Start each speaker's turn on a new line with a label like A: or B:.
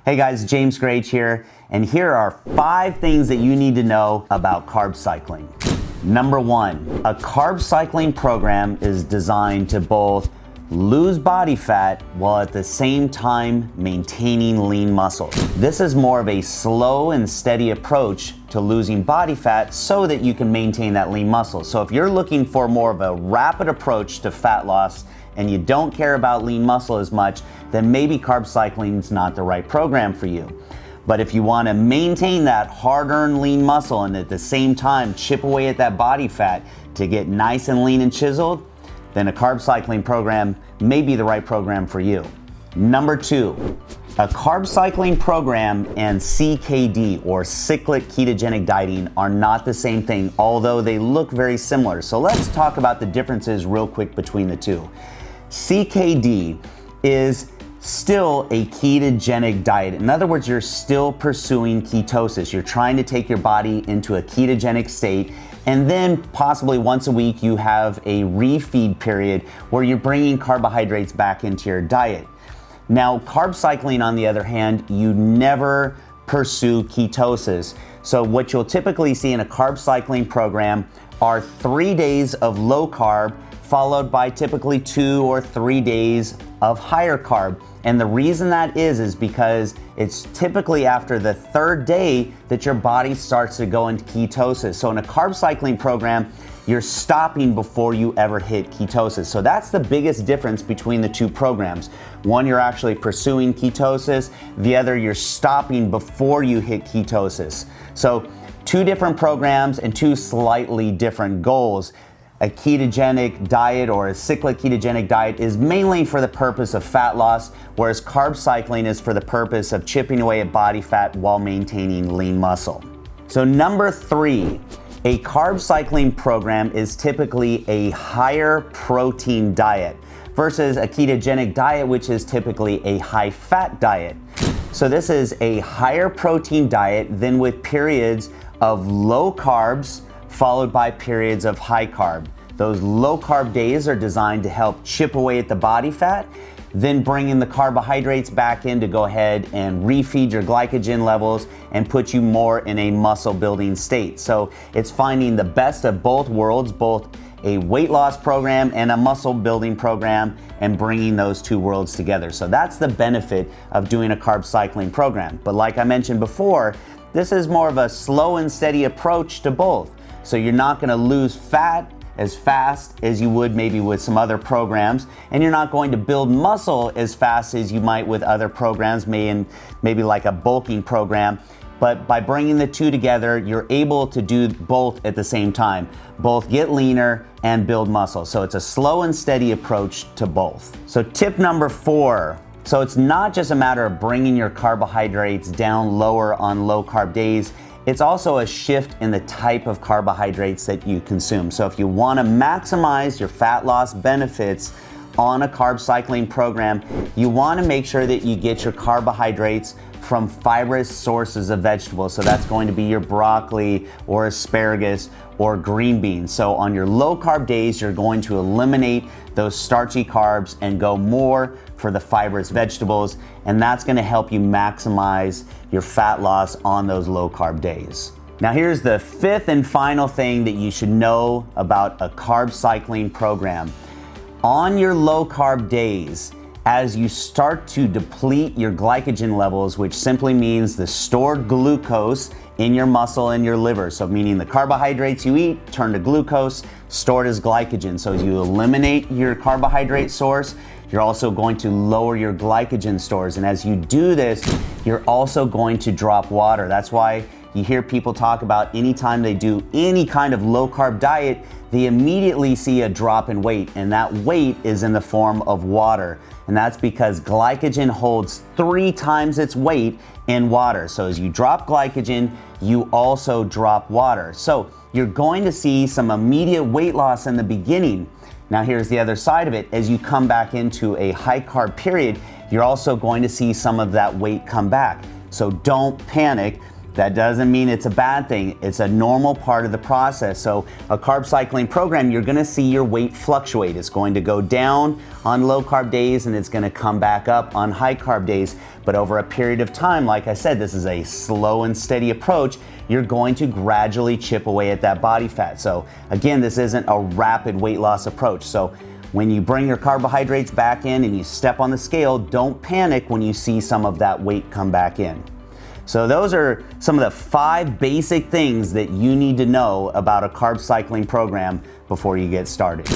A: Hey guys, James Grage here, and here are 5 things that you need to know about carb cycling. Number 1, a carb cycling program is designed to both lose body fat while at the same time maintaining lean muscle. This is more of a slow and steady approach to losing body fat so that you can maintain that lean muscle. So if you're looking for more of a rapid approach to fat loss and you don't care about lean muscle as much, then maybe carb cycling is not the right program for you. But if you want to maintain that hard-earned lean muscle and at the same time chip away at that body fat to get nice and lean and chiseled, then a carb cycling program may be the right program for you. Number 2, a carb cycling program and CKD or cyclic ketogenic dieting are not the same thing, although they look very similar. So let's talk about the differences real quick between the two. CKD is still a ketogenic diet. In other words, you're still pursuing ketosis. You're trying to take your body into a ketogenic state, and then possibly once a week you have a refeed period where you're bringing carbohydrates back into your diet. Now, carb cycling, on the other hand, you never pursue ketosis. So what you'll typically see in a carb cycling program are 3 days of low carb followed by typically 2 or 3 days of higher carb. And the reason that is because it's typically after the 3rd day that your body starts to go into ketosis. So in a carb cycling program, you're stopping before you ever hit ketosis. So that's the biggest difference between the two programs. One, you're actually pursuing ketosis. The other, you're stopping before you hit ketosis. So 2 different programs and 2 slightly different goals. A ketogenic diet or a cyclic ketogenic diet is mainly for the purpose of fat loss, whereas carb cycling is for the purpose of chipping away at body fat while maintaining lean muscle. So number 3, a carb cycling program is typically a higher protein diet versus a ketogenic diet, which is typically a high fat diet. So this is a higher protein diet then with periods of low carbs followed by periods of high carb. Those low carb days are designed to help chip away at the body fat, then bring in the carbohydrates back in to go ahead and refeed your glycogen levels and put you more in a muscle building state. So it's finding the best of both worlds, both a weight loss program and a muscle building program, and bringing those 2 worlds together. So that's the benefit of doing a carb cycling program. But like I mentioned before, this is more of a slow and steady approach to both. So you're not going to lose fat as fast as you would maybe with some other programs, and you're not going to build muscle as fast as you might with other programs, maybe like a bulking program. But by bringing the 2 together, you're able to do both at the same time, both get leaner and build muscle. So it's a slow and steady approach to both. So tip number 4. So it's not just a matter of bringing your carbohydrates down lower on low carb days. It's also a shift in the type of carbohydrates that you consume. So if you want to maximize your fat loss benefits on a carb cycling program, you want to make sure that you get your carbohydrates from fibrous sources of vegetables. So that's going to be your broccoli or asparagus or green beans. So on your low carb days, you're going to eliminate those starchy carbs and go more for the fibrous vegetables, and that's going to help you maximize your fat loss on those low carb days. Now here's the 5th and final thing that you should know about a carb cycling program. On your low carb days, as you start to deplete your glycogen levels, which simply means the stored glucose in your muscle and your liver, so meaning the carbohydrates you eat turn to glucose, stored as glycogen. So as you eliminate your carbohydrate source, you're also going to lower your glycogen stores. And as you do this, you're also going to drop water. That's why you hear people talk about anytime they do any kind of low carb diet, they immediately see a drop in weight, and that weight is in the form of water. And that's because glycogen holds 3 times its weight in water. So as you drop glycogen, you also drop water. So you're going to see some immediate weight loss in the beginning. Now here's the other side of it. As you come back into a high carb period, you're also going to see some of that weight come back. So don't panic. That doesn't mean it's a bad thing. It's a normal part of the process. So a carb cycling program, you're gonna see your weight fluctuate. It's going to go down on low carb days and it's gonna come back up on high carb days. But over a period of time, like I said, this is a slow and steady approach. You're going to gradually chip away at that body fat. So again, this isn't a rapid weight loss approach. So when you bring your carbohydrates back in and you step on the scale, don't panic when you see some of that weight come back in. So those are some of the 5 basic things that you need to know about a carb cycling program before you get started.